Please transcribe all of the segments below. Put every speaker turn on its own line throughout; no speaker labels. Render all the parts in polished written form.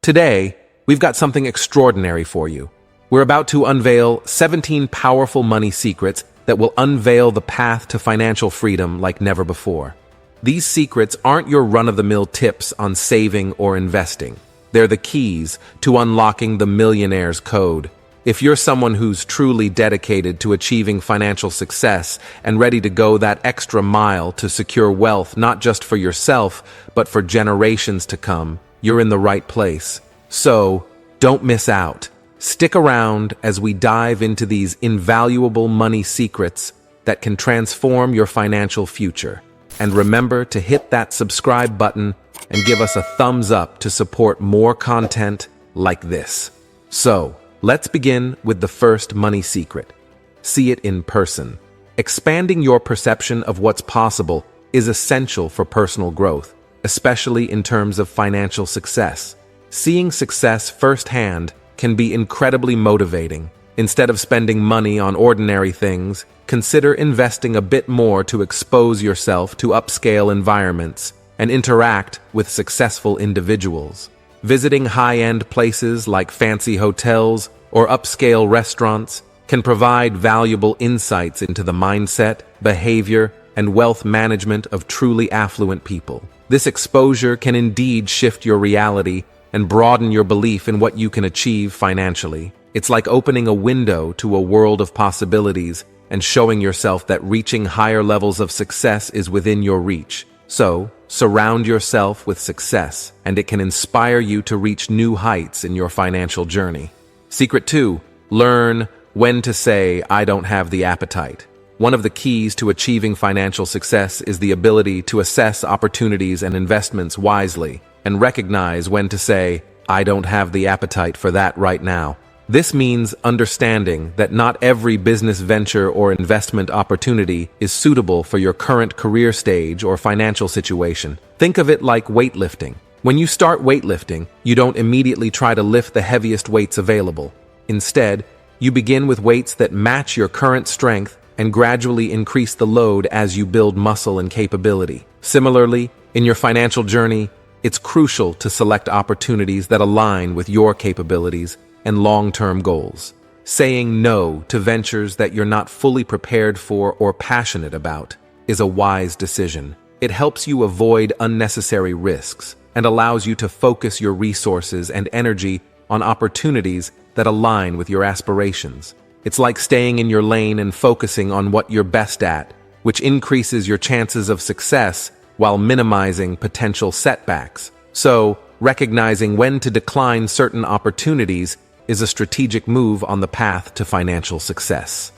Today, we've got something extraordinary for you. We're about to unveil 17 powerful money secrets that will unveil the path to financial freedom like never before. These secrets aren't your run-of-the-mill tips on saving or investing. They're the keys to unlocking the Millionaire's code. If you're someone who's truly dedicated to achieving financial success and ready to go that extra mile to secure wealth not just for yourself, but for generations to come, you're in the right place. So, don't miss out. Stick around as we dive into these invaluable money secrets that can transform your financial future. And remember to hit that subscribe button and give us a thumbs up to support more content like this. So, let's begin with the first money secret. See it in person. Expanding your perception of what's possible is essential for personal growth, especially in terms of financial success. Seeing success firsthand can be incredibly motivating. Instead of spending money on ordinary things, consider investing a bit more to expose yourself to upscale environments and interact with successful individuals. Visiting high-end places like fancy hotels or upscale restaurants can provide valuable insights into the mindset, behavior, and wealth management of truly affluent people. This exposure can indeed shift your reality and broaden your belief in what you can achieve financially. It's like opening a window to a world of possibilities and showing yourself that reaching higher levels of success is within your reach. So, surround yourself with success, and it can inspire you to reach new heights in your financial journey. Secret 2. Learn when to say, "I don't have the appetite." One of the keys to achieving financial success is the ability to assess opportunities and investments wisely and recognize when to say, "I don't have the appetite for that right now." This means understanding that not every business venture or investment opportunity is suitable for your current career stage or financial situation. Think of it like weightlifting. When you start weightlifting, you don't immediately try to lift the heaviest weights available. Instead, you begin with weights that match your current strength and gradually increase the load as you build muscle and capability. Similarly, in your financial journey, it's crucial to select opportunities that align with your capabilities and long-term goals. Saying no to ventures that you're not fully prepared for or passionate about is a wise decision. It helps you avoid unnecessary risks and allows you to focus your resources and energy on opportunities that align with your aspirations. It's like staying in your lane and focusing on what you're best at, which increases your chances of success while minimizing potential setbacks. So, recognizing when to decline certain opportunities is a strategic move on the path to financial success.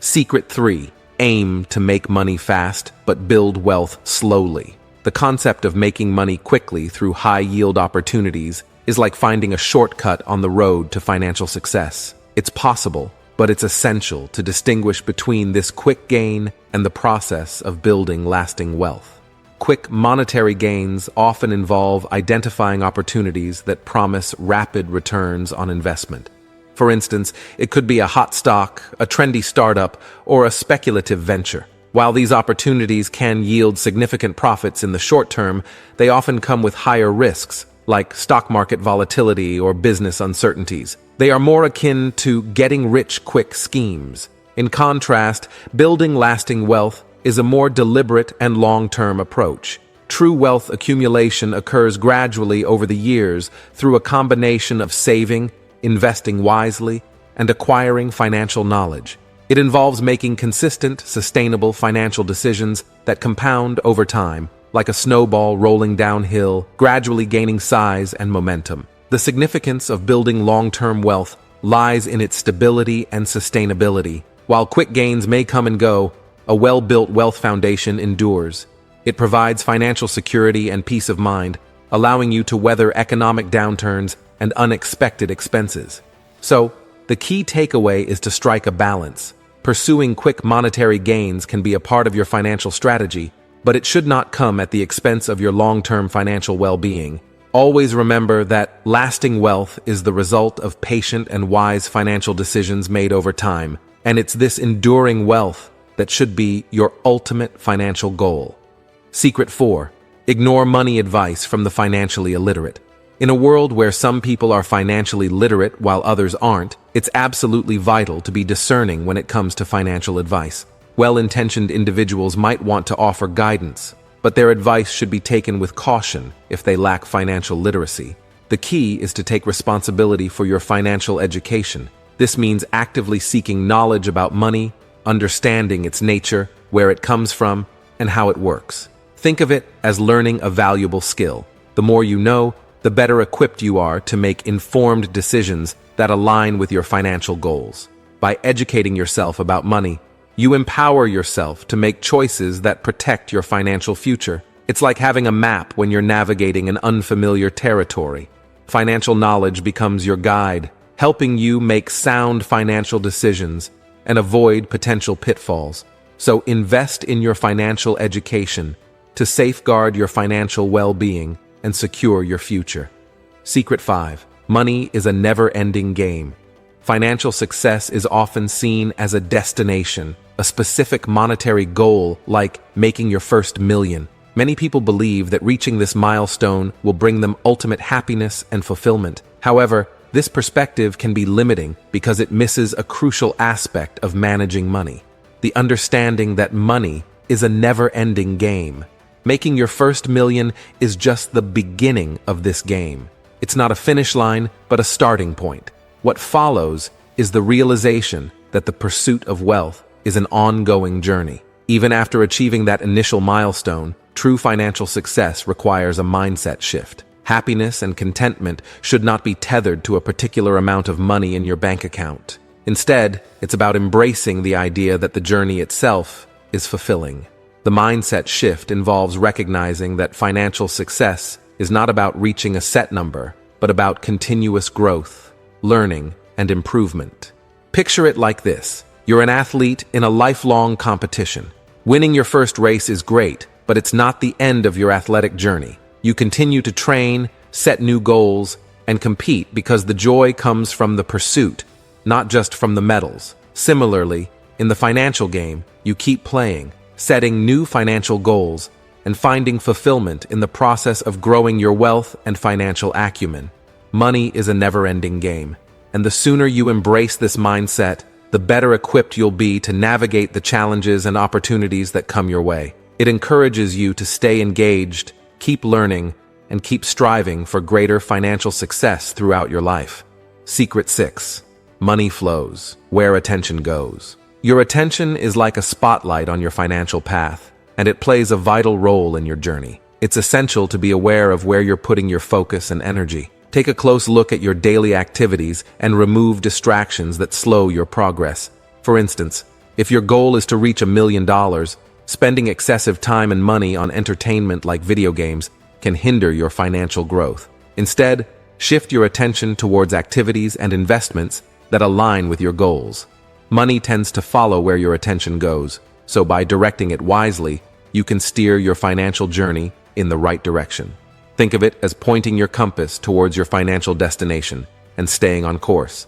Secret 3. Aim to make money fast, but build wealth slowly. The concept of making money quickly through high-yield opportunities is like finding a shortcut on the road to financial success. It's possible, but it's essential to distinguish between this quick gain and the process of building lasting wealth. Quick monetary gains often involve identifying opportunities that promise rapid returns on investment. For instance, it could be a hot stock, a trendy startup, or a speculative venture. While these opportunities can yield significant profits in the short term, they often come with higher risks, like stock market volatility or business uncertainties. They are more akin to getting-rich-quick schemes. In contrast, building lasting wealth is a more deliberate and long-term approach. True wealth accumulation occurs gradually over the years through a combination of saving, investing wisely, and acquiring financial knowledge. It involves making consistent, sustainable financial decisions that compound over time, like a snowball rolling downhill, gradually gaining size and momentum. The significance of building long-term wealth lies in its stability and sustainability. While quick gains may come and go, a well-built wealth foundation endures. It provides financial security and peace of mind, allowing you to weather economic downturns and unexpected expenses. So, the key takeaway is to strike a balance. Pursuing quick monetary gains can be a part of your financial strategy, but it should not come at the expense of your long-term financial well-being. Always remember that lasting wealth is the result of patient and wise financial decisions made over time, and it's this enduring wealth that should be your ultimate financial goal. Secret 4. Ignore money advice from the financially illiterate. In a world where some people are financially literate while others aren't, it's absolutely vital to be discerning when it comes to financial advice. Well-intentioned individuals might want to offer guidance, but their advice should be taken with caution if they lack financial literacy. The key is to take responsibility for your financial education. This means actively seeking knowledge about money, understanding its nature, where it comes from, and how it works. Think of it as learning a valuable skill. The more you know, the better equipped you are to make informed decisions that align with your financial goals. By educating yourself about money, you empower yourself to make choices that protect your financial future. It's like having a map when you're navigating an unfamiliar territory. Financial knowledge becomes your guide, helping you make sound financial decisions and avoid potential pitfalls. So invest in your financial education to safeguard your financial well-being and secure your future. Secret 5. Money is a never-ending game. Financial success is often seen as a destination, a specific monetary goal like making your first million. Many people believe that reaching this milestone will bring them ultimate happiness and fulfillment. However, this perspective can be limiting because it misses a crucial aspect of managing money: the understanding that money is a never-ending game. Making your first million is just the beginning of this game. It's not a finish line, but a starting point. What follows is the realization that the pursuit of wealth is an ongoing journey. Even after achieving that initial milestone, true financial success requires a mindset shift. Happiness and contentment should not be tethered to a particular amount of money in your bank account. Instead, it's about embracing the idea that the journey itself is fulfilling. The mindset shift involves recognizing that financial success is not about reaching a set number, but about continuous growth, learning, and improvement. Picture it like this. You're an athlete in a lifelong competition. Winning your first race is great, but it's not the end of your athletic journey. You continue to train, set new goals, and compete because the joy comes from the pursuit, not just from the medals. Similarly, in the financial game, you keep playing, setting new financial goals, and finding fulfillment in the process of growing your wealth and financial acumen. Money is a never-ending game, and the sooner you embrace this mindset, the better equipped you'll be to navigate the challenges and opportunities that come your way. It encourages you to stay engaged, keep learning, and keep striving for greater financial success throughout your life. Secret 6. Money flows where attention goes. Your attention is like a spotlight on your financial path, and it plays a vital role in your journey. It's essential to be aware of where you're putting your focus and energy. Take a close look at your daily activities and remove distractions that slow your progress. For instance, if your goal is to reach $1 million, spending excessive time and money on entertainment like video games can hinder your financial growth. Instead, shift your attention towards activities and investments that align with your goals. Money tends to follow where your attention goes, so by directing it wisely, you can steer your financial journey in the right direction. Think of it as pointing your compass towards your financial destination and staying on course.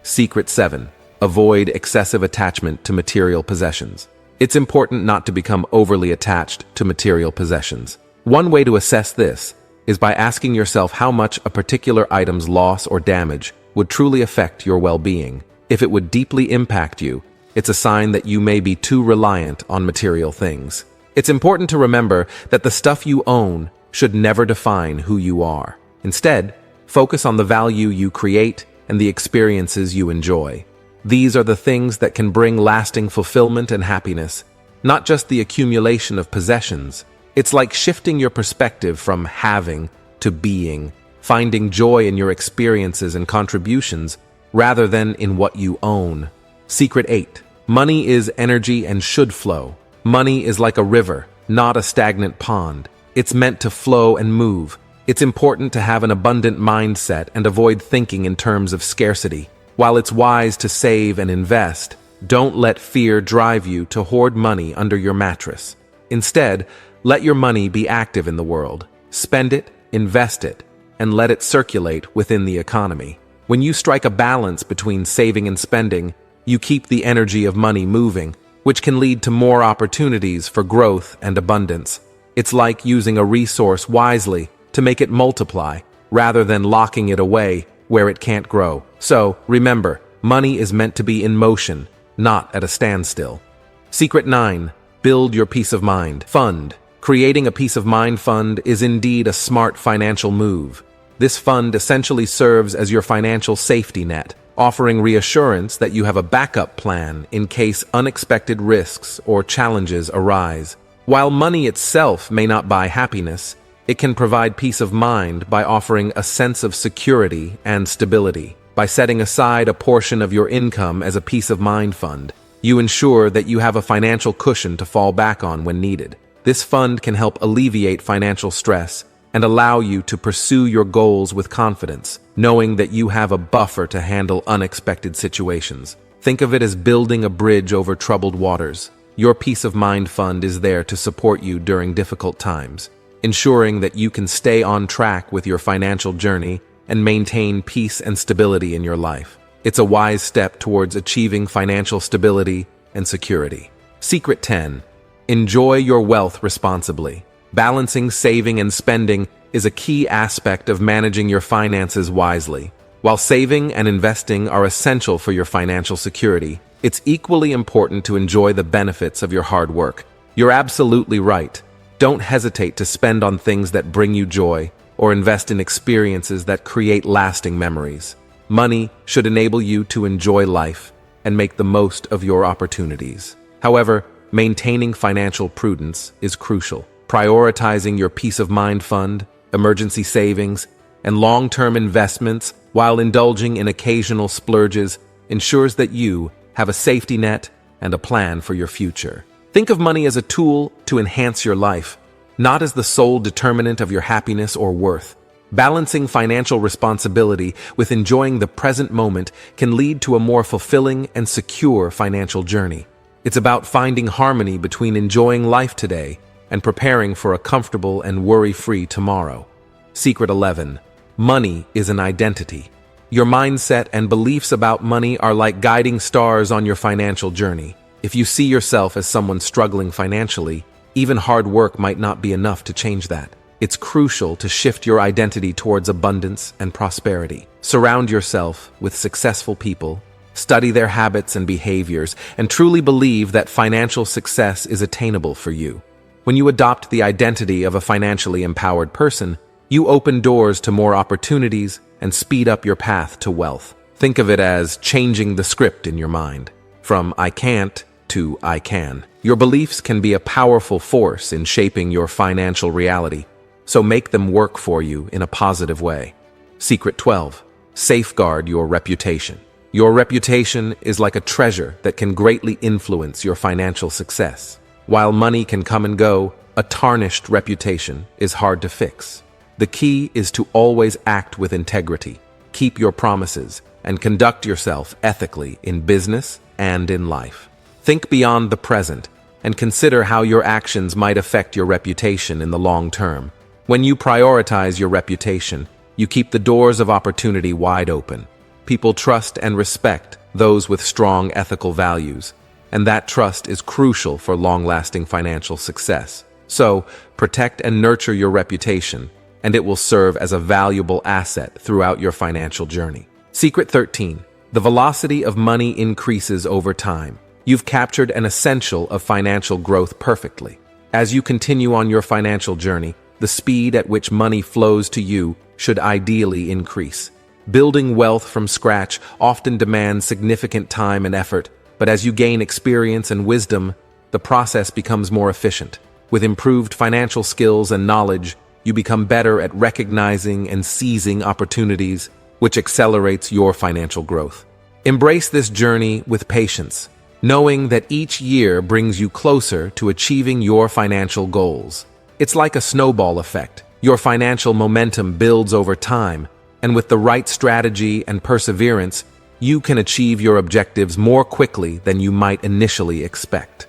Secret 7. Avoid excessive attachment to material possessions. It's important not to become overly attached to material possessions. One way to assess this is by asking yourself how much a particular item's loss or damage would truly affect your well-being. If it would deeply impact you, it's a sign that you may be too reliant on material things. It's important to remember that the stuff you own should never define who you are. Instead, focus on the value you create and the experiences you enjoy. These are the things that can bring lasting fulfillment and happiness, not just the accumulation of possessions. It's like shifting your perspective from having to being, finding joy in your experiences and contributions rather than in what you own. Secret 8. Money is energy and should flow. Money is like a river, not a stagnant pond. It's meant to flow and move. It's important to have an abundant mindset and avoid thinking in terms of scarcity. While it's wise to save and invest, don't let fear drive you to hoard money under your mattress. Instead, let your money be active in the world. Spend it, invest it, and let it circulate within the economy. When you strike a balance between saving and spending, you keep the energy of money moving, which can lead to more opportunities for growth and abundance. It's like using a resource wisely to make it multiply, rather than locking it away where it can't grow. So, remember, money is meant to be in motion, not at a standstill. Secret 9. Build your peace of mind fund. Creating a peace of mind fund is indeed a smart financial move. This fund essentially serves as your financial safety net, offering reassurance that you have a backup plan in case unexpected risks or challenges arise. While money itself may not buy happiness, it can provide peace of mind by offering a sense of security and stability. By setting aside a portion of your income as a peace of mind fund, you ensure that you have a financial cushion to fall back on when needed. This fund can help alleviate financial stress and allow you to pursue your goals with confidence, knowing that you have a buffer to handle unexpected situations. Think of it as building a bridge over troubled waters. Your peace of mind fund is there to support you during difficult times, ensuring that you can stay on track with your financial journey and maintain peace and stability in your life. It's a wise step towards achieving financial stability and security. Secret 10. Enjoy your wealth responsibly. Balancing saving and spending is a key aspect of managing your finances wisely. While saving and investing are essential for your financial security, it's equally important to enjoy the benefits of your hard work. You're absolutely right. Don't hesitate to spend on things that bring you joy or invest in experiences that create lasting memories. Money should enable you to enjoy life and make the most of your opportunities. However, maintaining financial prudence is crucial. Prioritizing your peace of mind fund, emergency savings, and long-term investments while indulging in occasional splurges ensures that you have a safety net and a plan for your future. Think of money as a tool to enhance your life, not as the sole determinant of your happiness or worth. Balancing financial responsibility with enjoying the present moment can lead to a more fulfilling and secure financial journey. It's about finding harmony between enjoying life today and preparing for a comfortable and worry-free tomorrow. Secret 11. Money is an identity. Your mindset and beliefs about money are like guiding stars on your financial journey. If you see yourself as someone struggling financially, even hard work might not be enough to change that. It's crucial to shift your identity towards abundance and prosperity. Surround yourself with successful people, study their habits and behaviors, and truly believe that financial success is attainable for you. When you adopt the identity of a financially empowered person, you open doors to more opportunities and speed up your path to wealth. Think of it as changing the script in your mind. From I can't to I can. Your beliefs can be a powerful force in shaping your financial reality, so make them work for you in a positive way. Secret 12. Safeguard your reputation. Your reputation is like a treasure that can greatly influence your financial success. While money can come and go, a tarnished reputation is hard to fix. The key is to always act with integrity, keep your promises, and conduct yourself ethically in business and in life. Think beyond the present and consider how your actions might affect your reputation in the long term. When you prioritize your reputation, you keep the doors of opportunity wide open. People trust and respect those with strong ethical values, and that trust is crucial for long-lasting financial success. So, protect and nurture your reputation, and it will serve as a valuable asset throughout your financial journey. Secret 13. The velocity of money increases over time. You've captured an essential of financial growth perfectly. As you continue on your financial journey, the speed at which money flows to you should ideally increase. Building wealth from scratch often demands significant time and effort, but as you gain experience and wisdom, the process becomes more efficient. With improved financial skills and knowledge, you become better at recognizing and seizing opportunities, which accelerates your financial growth. Embrace this journey with patience, knowing that each year brings you closer to achieving your financial goals. It's like a snowball effect. Your financial momentum builds over time, and with the right strategy and perseverance, you can achieve your objectives more quickly than you might initially expect.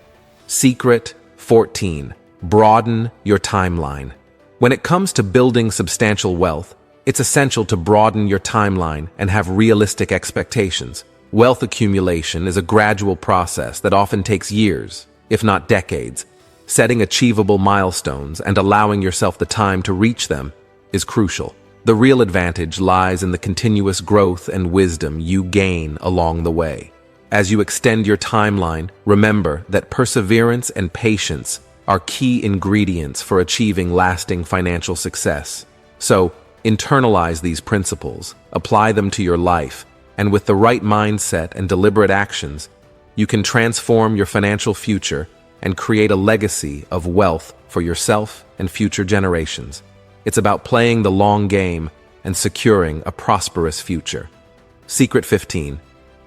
Secret 14. Broaden your timeline. When it comes to building substantial wealth, it's essential to broaden your timeline and have realistic expectations. Wealth accumulation is a gradual process that often takes years, if not decades. Setting achievable milestones and allowing yourself the time to reach them is crucial. The real advantage lies in the continuous growth and wisdom you gain along the way. As you extend your timeline, remember that perseverance and patience are key ingredients for achieving lasting financial success. So, internalize these principles, apply them to your life, and with the right mindset and deliberate actions, you can transform your financial future and create a legacy of wealth for yourself and future generations. It's about playing the long game and securing a prosperous future. Secret 15.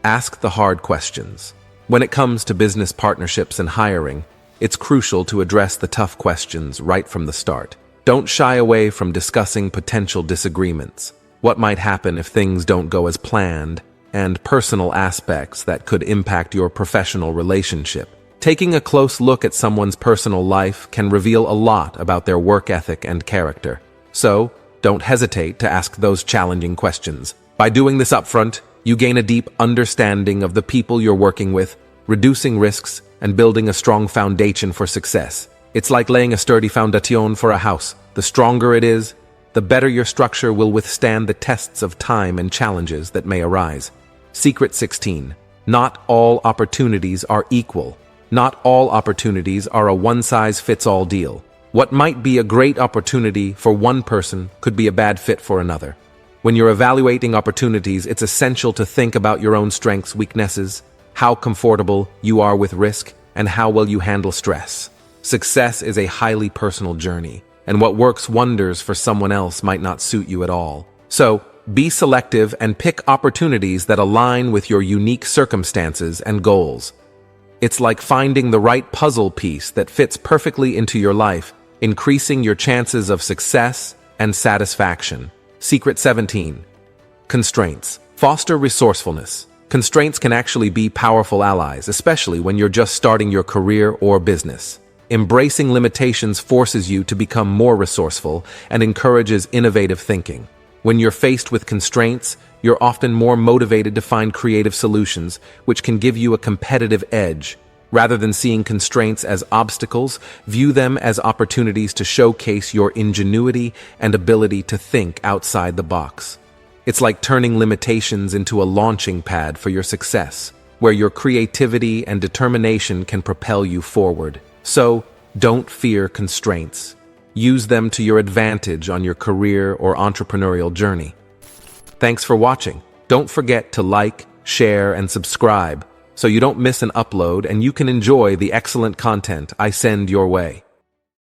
Ask the hard questions. When it comes to business partnerships and hiring, it's crucial to address the tough questions right from the start. Don't shy away from discussing potential disagreements, what might happen if things don't go as planned, and personal aspects that could impact your professional relationship. Taking a close look at someone's personal life can reveal a lot about their work ethic and character. So, don't hesitate to ask those challenging questions. By doing this upfront, you gain a deep understanding of the people you're working with, reducing risks and building a strong foundation for success. It's like laying a sturdy foundation for a house. The stronger it is, the better your structure will withstand the tests of time and challenges that may arise. Secret 16. Not all opportunities are equal. Not all opportunities are a one-size-fits-all deal. What might be a great opportunity for one person could be a bad fit for another. When you're evaluating opportunities, it's essential to think about your own strengths, weaknesses, how comfortable you are with risk, and how well you handle stress. Success is a highly personal journey, and what works wonders for someone else might not suit you at all. So, be selective and pick opportunities that align with your unique circumstances and goals. It's like finding the right puzzle piece that fits perfectly into your life, increasing your chances of success and satisfaction. Secret 17. Constraints. Foster resourcefulness. Constraints can actually be powerful allies, especially when you're just starting your career or business. Embracing limitations forces you to become more resourceful and encourages innovative thinking. When you're faced with constraints, you're often more motivated to find creative solutions, which can give you a competitive edge. Rather than seeing constraints as obstacles, view them as opportunities to showcase your ingenuity and ability to think outside the box. It's like turning limitations into a launching pad for your success, where your creativity and determination can propel you forward. So, don't fear constraints. Use them to your advantage on your career or entrepreneurial journey. Thanks for watching. Don't forget to like, share, and subscribe so you don't miss an upload and you can enjoy the excellent content I send your way.